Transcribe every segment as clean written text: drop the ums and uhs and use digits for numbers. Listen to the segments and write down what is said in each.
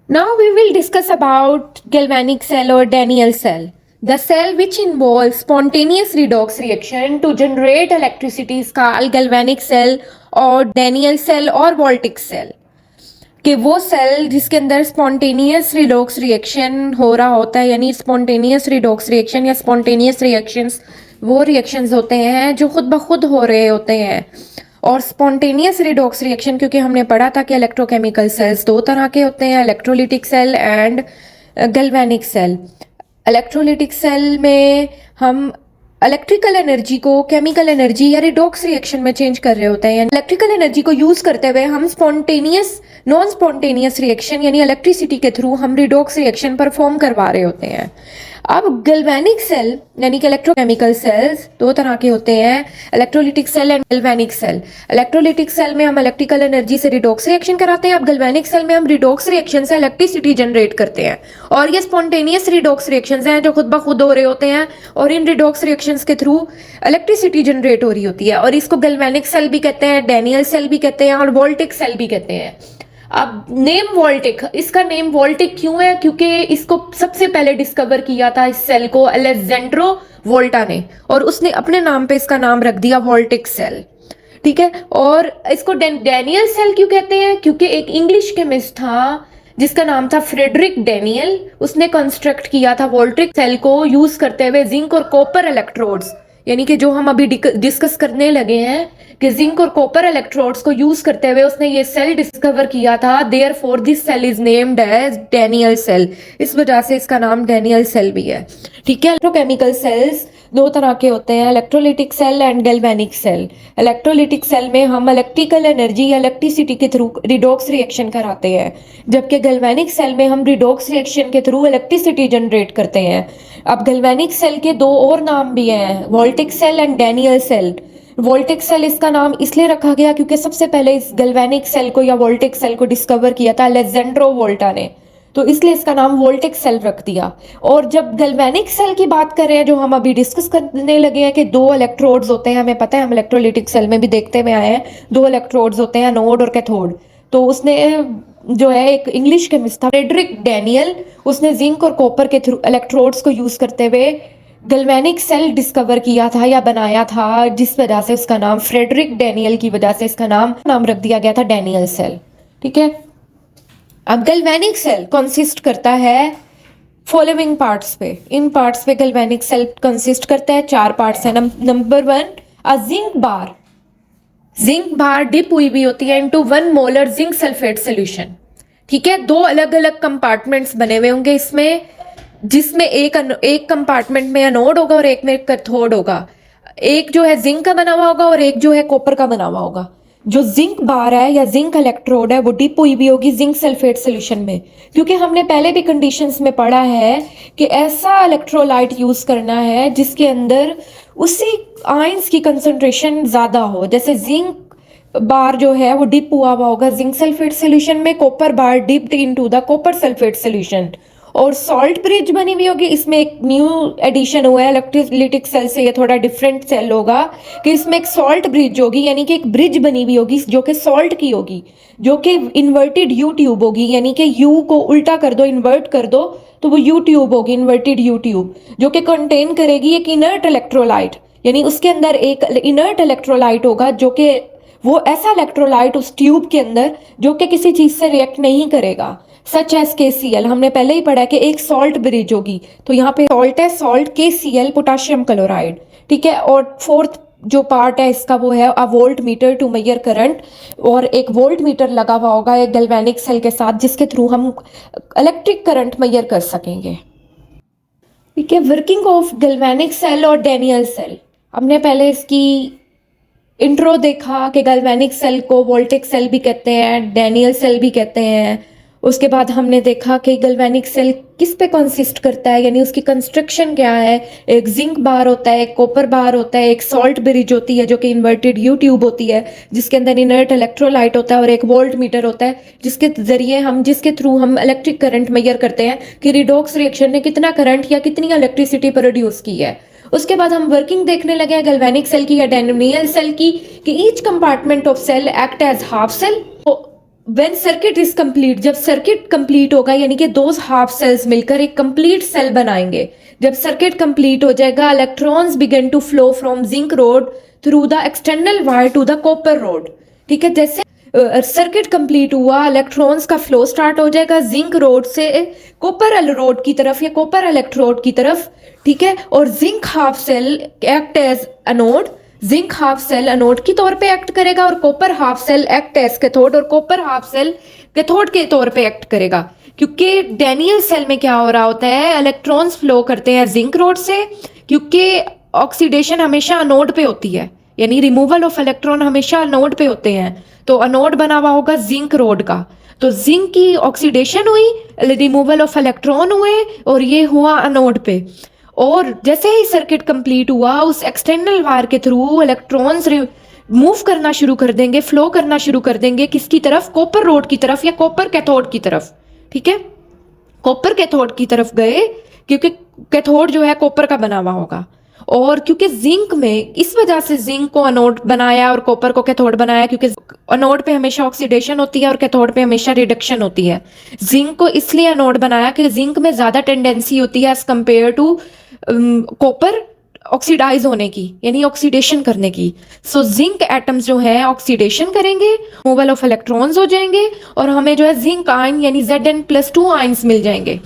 Now we will discuss about galvanic cell or Daniell cell. The cell which involves spontaneous redox reaction to generate electricity is called galvanic cell or Daniell cell or Voltic cell. कि वो cell जिसके अंदर spontaneous redox reaction हो रहा होता है, यानी spontaneous redox reaction या स्पॉन्टेनियस रिएक्शंस वो रिएक्शंस होते हैं जो खुद ब खुद हो रहे होते हैं। और स्पॉन्टेनियस रिडॉक्स रिएक्शन, क्योंकि हमने पढ़ा था कि इलेक्ट्रोकेमिकल सेल्स दो तरह के होते हैं, electrolytic cell and galvanic cell. Electrolytic cell में हम इलेक्ट्रिकल एनर्जी को केमिकल एनर्जी या रिडॉक्स रिएक्शन में चेंज कर रहे होते हैं। इलेक्ट्रिकल एनर्जी को यूज करते हुए हम स्पॉन्टेनियस नॉन स्पॉन्टेनियस रिएक्शन यानी इलेक्ट्रिसिटी के थ्रू हम रिडॉक्स रिएक्शन परफॉर्म करवा रहे होते हैं। अब गैल्वेनिक सेल यानी कि इलेक्ट्रोकेमिकल सेल्स दो तरह के होते हैं, electrolytic cell and galvanic cell. Electrolytic cell में हम इलेक्ट्रिकल एनर्जी से रिडॉक्स रिएक्शन कराते हैं, अब गैल्वेनिक सेल में हम रिडॉक्स रिएक्शन से इलेक्ट्रिसिटी जनरेट करते हैं। और ये स्पॉन्टेनियस रिडॉक्स रिएक्शंस हैं जो खुद ब खुद हो रहे होते हैं और इन रिडॉक्स रिएक्शंस के थ्रू इलेक्ट्रिसिटी जनरेट हो रही होती है। और इसको गैल्वेनिक सेल भी कहते हैं, डैनियल सेल भी कहते हैं और वोल्टिक सेल भी कहते हैं। अब नेम वोल्टिक, इसका नेम वोल्टिक क्यों है? क्योंकि इसको सबसे पहले डिस्कवर किया था इस सेल को अलेक्जेंड्रो वोल्टा ने, और उसने अपने नाम पे इसका नाम रख दिया वोल्टिक सेल। ठीक है। और इसको डैनियल सेल क्यों कहते हैं? क्योंकि एक इंग्लिश केमिस्ट था जिसका नाम था फ्रेडरिक डैनियल, उसने कंस्ट्रक्ट किया था वोल्टिक सेल को यूज करते हुए जिंक और कॉपर इलेक्ट्रोड्स, यानी कि जो हम अभी डिस्कस करने लगे हैं कि जिंक और कॉपर इलेक्ट्रोड्स को यूज करते हुए उसने ये सेल डिस्कवर किया था। Therefore this cell is named as Daniel cell, इस वजह से इसका नाम डैनियल सेल भी है। ठीक है। इलेक्ट्रोकेमिकल सेल्स दो तरह के होते हैं, electrolytic cell and galvanic cell. Electrolytic cell में हम इलेक्ट्रिकल एनर्जी या इलेक्ट्रिसिटी के थ्रू रिडॉक्स रिएक्शन कराते हैं, जबकि गैल्वेनिक सेल में हम रिडॉक्स रिएक्शन के थ्रू इलेक्ट्रिसिटी जनरेट करते हैं। अब गैल्वेनिक सेल के दो और नाम भी हैं, voltaic cell and Daniel cell. Voltaic cell इसका नाम इसलिए रखा गया क्योंकि सबसे पहले इस गैल्वेनिक सेल को या वोल्टिक सेल को डिस्कवर किया था अलेक्जेंड्रो वोल्टा ने, तो इसलिए इसका नाम वोल्टिक सेल रख दिया। और जब गैल्वेनिक सेल की बात कर रहे हैं, जो हम अभी डिस्कस करने लगे हैं कि दो इलेक्ट्रोड्स होते हैं, हमें पता है, हम इलेक्ट्रोलिटिक सेल में भी देखते हुए आए हैं, दो इलेक्ट्रोड्स होते हैं, एनोड और कैथोड। तो उसने जो है एक इंग्लिश केमिस्ट था फ्रेडरिक डैनियल, उसने जिंक और कॉपर के थ्रू इलेक्ट्रोड्स को यूज करते हुए गैल्वेनिक सेल डिस्कवर किया था या बनाया था, जिस वजह से उसका नाम फ्रेडरिक डैनियल की वजह से इसका नाम रख दिया गया था डैनियल सेल। ठीक है। अब गैल्वेनिक सेल कंसिस्ट करता है फॉलोइंग पार्ट्स पे, इन पार्ट्स पे गैल्वेनिक सेल कंसिस्ट करता है, चार पार्ट्स है। नंबर वन, अ जिंक बार। जिंक बार डिप हुई भी होती है into 1 molar zinc sulphate solution. ठीक है। दो अलग अलग कंपार्टमेंट्स बने हुए होंगे इसमें, जिसमें एक कंपार्टमेंट में एनोड होगा और एक में कैथोड होगा। एक जो है जिंक का बना हुआ होगा और एक जो है कॉपर का बना हुआ होगा। जो जिंक बार है या जिंक इलेक्ट्रोड है वो डिप हुई भी होगी जिंक सल्फेट सोल्यूशन में, क्योंकि हमने पहले भी कंडीशंस में पढ़ा है कि ऐसा इलेक्ट्रोलाइट यूज करना है जिसके अंदर उसी आयंस की कंसंट्रेशन ज्यादा हो। जैसे जिंक बार जो है वो डिप हुआ होगा जिंक सल्फेट सोल्यूशन में, copper bar dipped into the copper sulphate solution. और सॉल्ट ब्रिज बनी हुई होगी, इसमें एक न्यू एडिशन हुआ है इलेक्ट्रोलिटिक सेल से, ये थोड़ा डिफरेंट सेल होगा कि इसमें एक सॉल्ट ब्रिज होगी, यानी कि एक ब्रिज बनी हुई होगी जो कि सॉल्ट की होगी, जो कि इन्वर्टेड यू ट्यूब होगी, यानी कि यू को उल्टा कर दो, इन्वर्ट कर दो तो वो यू ट्यूब होगी, इन्वर्टेड यू ट्यूब, जो कि कंटेन करेगी एक इनर्ट इलेक्ट्रोलाइट, यानी उसके अंदर एक इनर्ट इलेक्ट्रोलाइट होगा, जो कि वो ऐसा इलेक्ट्रोलाइट उस ट्यूब के अंदर जो कि किसी चीज से रिएक्ट नहीं करेगा, सच एज KCl। हमने पहले ही पढ़ा कि एक सॉल्ट ब्रिज होगी, तो यहाँ पे सॉल्ट है, सॉल्ट KCl पोटाशियम क्लोराइड। ठीक है। और फोर्थ जो पार्ट है इसका वो है a voltmeter to measure current, और एक वोल्ट मीटर लगा हुआ होगा एक गैल्वेनिक सेल के साथ, जिसके थ्रू हम इलेक्ट्रिक करंट मेजर कर सकेंगे। ठीक है। वर्किंग ऑफ गैल्वेनिक सेल और डैनियल सेल, हमने पहले इसकी इंट्रो देखा कि गैल्वेनिक सेल को वोल्टिक सेल भी कहते हैं, डैनियल सेल भी कहते हैं। उसके बाद हमने देखा कि गैल्वेनिक सेल किस पे कंसिस्ट करता है, यानी उसकी कंस्ट्रक्शन क्या है। एक जिंक बार होता है, एक कॉपर बार होता है, एक सॉल्ट ब्रिज होती है जो कि इन्वर्टेड यू ट्यूब होती है जिसके अंदर इनर्ट इलेक्ट्रोलाइट होता है, और एक वोल्ट मीटर होता है जिसके थ्रू हम इलेक्ट्रिक करंट मेजर करते हैं कि रिडॉक्स रिएक्शन ने कितना करंट या कितनी इलेक्ट्रिसिटी प्रोड्यूस की है। उसके बाद हम वर्किंग देखने लगे हैं गैल्वेनिक सेल की या डैनियल सेल की, कि each compartment of cell act as half cell. When circuit is complete, जब सर्किट कंप्लीट होगा यानी कि दो हाफ सेल्स मिलकर एक कंप्लीट सेल बनाएंगे। जब सर्किट कंप्लीट हो जाएगा, electrons begin to flow from zinc rod through the external wire to the copper rod. ठीक है, जैसे सर्किट कंप्लीट हुआ, इलेक्ट्रॉन्स का फ्लो स्टार्ट हो जाएगा जिंक रोड से कॉपर रोड की तरफ या कॉपर इलेक्ट्रोड की तरफ। ठीक है, और zinc half cell act as anode, zinc half cell anode के तौर पे एक्ट करेगा, और copper half cell act as cathode, और कॉपर हाफ सेल कैथोड के तौर पे एक्ट करेगा। क्योंकि डैनियल सेल में क्या हो रहा होता है, इलेक्ट्रॉन्स फ्लो करते हैं जिंक रोड से, क्योंकि ऑक्सीडेशन हमेशा अनोड पे होती है, यानी रिमूवल ऑफ इलेक्ट्रॉन हमेशा अनोड पे होते हैं। तो अनोड बना हुआ होगा जिंक रोड का, तो जिंक की ऑक्सीडेशन हुई, रिमूवल ऑफ इलेक्ट्रॉन हुए, और ये हुआ अनोड पे। और जैसे ही सर्किट कंप्लीट हुआ, उस एक्सटर्नल वायर के थ्रू इलेक्ट्रॉन्स मूव करना शुरू कर देंगे, फ्लो करना शुरू कर देंगे, किसकी तरफ, कॉपर रोड की तरफ या कॉपर कैथोड की तरफ। ठीक है, कॉपर कैथोड की तरफ गए, क्योंकि कैथोड जो है कॉपर का बना हुआ होगा। और क्योंकि जिंक में, इस वजह से जिंक को अनोड बनाया और कॉपर को कैथोड बनाया, क्योंकि अनोड पे हमेशा ऑक्सीडेशन होती है और कैथोड पे हमेशा रिडक्शन होती है। जिंक को इसलिए अनोड बनाया कि जिंक में ज्यादा टेंडेंसी होती है as compare to copper oxidise होने की, यानी ऑक्सीडेशन करने की। सो जिंक एटम्स जो है ऑक्सीडेशन करेंगे, रिमूवल ऑफ इलेक्ट्रॉन्स हो जाएंगे, और हमें जो है जिंक आयन यानी Zn+2 आयन्स मिल जाएंगे,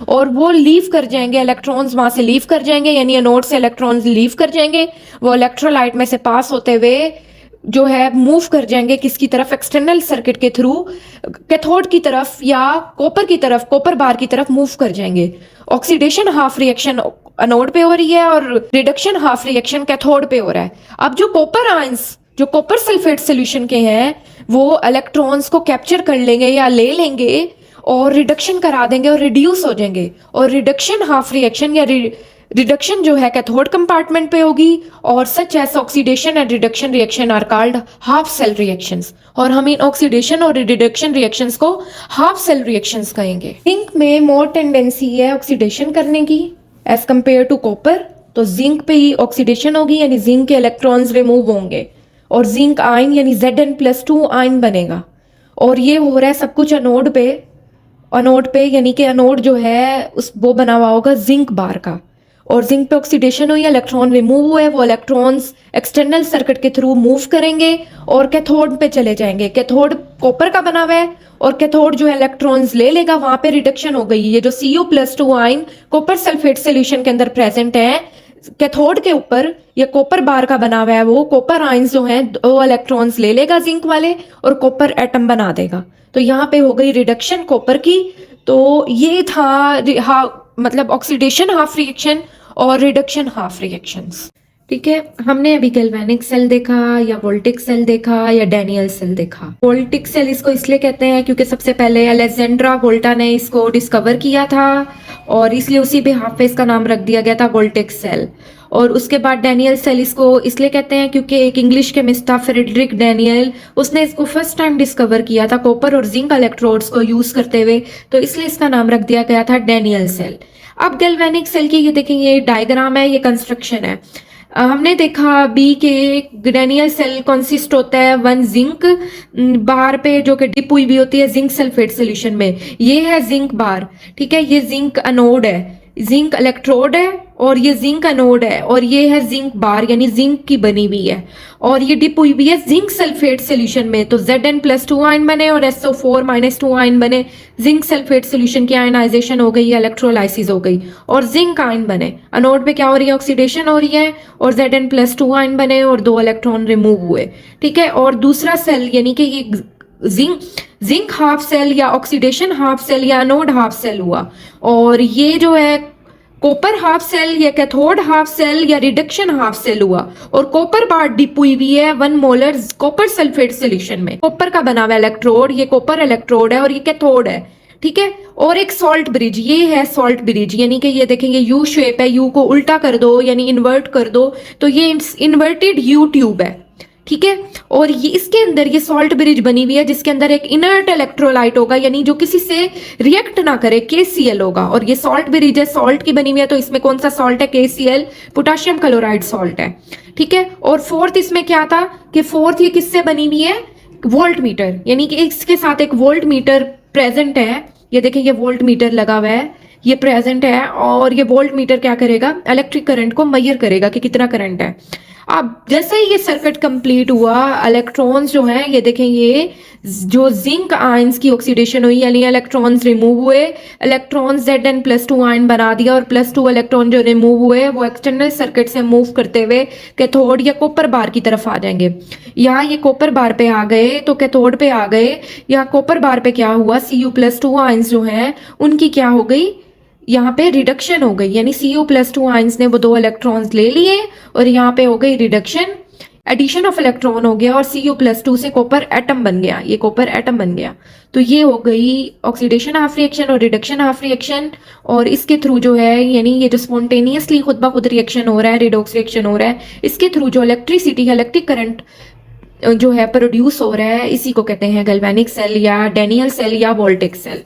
और वो लीव कर जाएंगे, इलेक्ट्रॉन्स वहां से लीव कर जाएंगे, यानी एनोड से इलेक्ट्रॉन्स लीव कर जाएंगे, वो इलेक्ट्रोलाइट में से पास होते हुए जो है मूव कर जाएंगे किसकी तरफ, एक्सटर्नल सर्किट के थ्रू कैथोड की तरफ या कॉपर की तरफ, कॉपर बार की तरफ मूव कर जाएंगे। ऑक्सीडेशन हाफ रिएक्शन अनोड पे हो रही है और रिडक्शन हाफ रिएक्शन कैथोड पे हो रहा है। अब जो कॉपर आयंस जो कॉपर सल्फेट सोल्यूशन के हैं, वो इलेक्ट्रॉन्स को कैप्चर कर लेंगे या ले लेंगे और रिडक्शन करा देंगे और रिड्यूस हो जाएंगे। और रिडक्शन हाफ रिएक्शन या रिडक्शन जो है कैथोड कंपार्टमेंट पे होगी, और such as oxidation and reduction reaction are called half cell reactions. और हम इन ऑक्सीडेशन और रिडक्शन रिएक्शंस को हाफ सेल रिएक्शंस कहेंगे। जिंक में मोर टेंडेंसी है ऑक्सीडेशन करने की एज कंपेयर टू कॉपर, तो जिंक पे ही ऑक्सीडेशन होगी, यानी जिंक के इलेक्ट्रॉन्स रिमूव होंगे और जिंक आयन यानी Zn+2 आयन बनेगा। और ये हो रहा है सब कुछ अनोड पे, यानी कि अनोड जो है उस वो बना हुआ होगा जिंक बार का, और जिंक पे ऑक्सीडेशन हुई, इलेक्ट्रॉन रिमूव हुए, वो इलेक्ट्रॉन्स एक्सटर्नल सर्किट के थ्रू मूव करेंगे और कैथोड पे चले जाएंगे। कैथोड कॉपर का बना हुआ है, और कैथोड जो है इलेक्ट्रॉन्स ले लेगा, वहां पे रिडक्शन हो गई। ये जो Cu+2 ion copper sulphate solution के अंदर प्रेजेंट है, कैथोड के ऊपर या कॉपर बार का बना हुआ है, वो कॉपर आयंस जो हैं दो इलेक्ट्रॉन्स ले लेगा जिंक वाले और कॉपर एटम बना देगा। तो यहाँ पे हो गई रिडक्शन कॉपर की। तो ये था मतलब ऑक्सीडेशन हाफ रिएक्शन और रिडक्शन हाफ रिएक्शंस। ठीक है, हमने अभी गैल्वेनिक सेल देखा या वोल्टिक सेल देखा या डैनियल सेल देखा। वोल्टिक सेल इसको इसलिए कहते हैं क्योंकि सबसे पहले अलेक्जेंड्रा वोल्टा ने इसको डिस्कवर किया था, और इसलिए उसी बिहाफ पे इसका नाम रख दिया गया था वोल्टिक सेल। और उसके बाद डैनियल सेल इसको इसलिए कहते हैं क्योंकि एक इंग्लिश केमिस्ट था फ्रेडरिक डैनियल, उसने इसको फर्स्ट टाइम डिस्कवर किया था कॉपर और जिंक इलेक्ट्रोड्स को यूज करते हुए, तो इसलिए इसका नाम रख दिया गया था डैनियल सेल। अब गैल्वेनिक सेल की ये देखेंगे, ये डायग्राम है, ये कंस्ट्रक्शन है। हमने देखा बी के डैनियल सेल कंसिस्ट होता है वन जिंक बार पे जो कि डिप हुई भी होती है जिंक सल्फेट सोल्यूशन में। ये है जिंक बार, ठीक है, ये जिंक अनोड है, जिंक इलेक्ट्रोड है, और ये जिंक अनोड है, और ये है जिंक बार यानी जिंक की बनी हुई है, और ये डिप हुई भी है जिंक सल्फेट सोल्यूशन में। तो Zn+2 आयन बने और SO4-2 आयन बने, जिंक सल्फेट सोल्यूशन की आयनाइजेशन हो गई, इलेक्ट्रोलाइसिस हो गई, और जिंक आयन बने। अनोड पे क्या हो रही है, ऑक्सीडेशन हो रही है, और Zn+2 आयन बने और 2 इलेक्ट्रॉन रिमूव हुए। ठीक है, और दूसरा सेल यानी कि ये जिंक हाफ सेल या ऑक्सीडेशन हाफ सेल या अनोड हाफ सेल हुआ, और ये जो है कॉपर हाफ सेल या कैथोड हाफ सेल या रिडक्शन हाफ सेल हुआ। और कॉपर बार डिप हुई हुई है 1 मोलर कॉपर सल्फेट सोल्यूशन में, कॉपर का बना हुआ इलेक्ट्रोड, ये कॉपर इलेक्ट्रोड है और ये कैथोड है। ठीक है, और एक सॉल्ट ब्रिज, ये है सॉल्ट ब्रिज, यानी कि ये देखेंगे यू शेप है, यू को उल्टा कर दो यानी इन्वर्ट कर दो, तो ये इन्वर्टेड यू ट्यूब है। ठीक है, और ये इसके अंदर ये सॉल्ट ब्रिज बनी हुई है जिसके अंदर एक इनर्ट इलेक्ट्रोलाइट होगा, यानी जो किसी से रिएक्ट ना करे, KCl होगा। और ये सॉल्ट ब्रिज है, सॉल्ट की बनी हुई है, तो इसमें कौन सा सॉल्ट है, KCl, पोटेशियम क्लोराइड सॉल्ट है। ठीक है, और फोर्थ इसमें क्या था कि फोर्थ ये किससे बनी हुई है, वोल्ट मीटर, यानी कि इसके साथ एक वोल्ट मीटर प्रेजेंट है। ये देखिए ये वोल्ट मीटर लगा हुआ है, ये प्रेजेंट है, और ये वोल्ट मीटर क्या करेगा, इलेक्ट्रिक करंट को मेजर करेगा कि कितना करंट है। अब जैसे ही ये सर्किट कंप्लीट हुआ, इलेक्ट्रॉन्स जो हैं ये देखें, ये जो जिंक आयंस की ऑक्सीडेशन हुई, यानी इलेक्ट्रॉन्स रिमूव हुए, इलेक्ट्रॉन्स Zn+2 आयन बना दिया, और +2 इलेक्ट्रॉन जो रिमूव हुए वो एक्सटर्नल सर्किट से मूव करते हुए कैथोड या कॉपर बार की तरफ आ जाएंगे। यहाँ ये कॉपर बार पे आ गए तो कैथोड पे आ गए, या कॉपर बार पे क्या हुआ, Cu+2 आयंस जो हैं उनकी क्या हो गई, यहाँ पे रिडक्शन हो गई, यानी Cu+2 आयंस ने वो 2 इलेक्ट्रॉन्स ले लिए और यहाँ पे हो गई रिडक्शन, एडिशन ऑफ इलेक्ट्रॉन हो गया, और Cu+2 से कॉपर एटम बन गया, ये कॉपर एटम बन गया। तो ये हो गई ऑक्सीडेशन हाफ रिएक्शन और रिडक्शन हाफ रिएक्शन। और इसके थ्रू जो है, यानी ये जो स्पॉन्टेनियसली खुद ब खुद रिएक्शन हो रहा है, रिडॉक्स रिएक्शन हो रहा है, इसके थ्रू जो इलेक्ट्रिसिटी, इलेक्ट्रिक करंट जो है प्रोड्यूस हो रहा है, इसी को कहते हैं गैल्वेनिक सेल या डैनियल सेल या वोल्टेक सेल।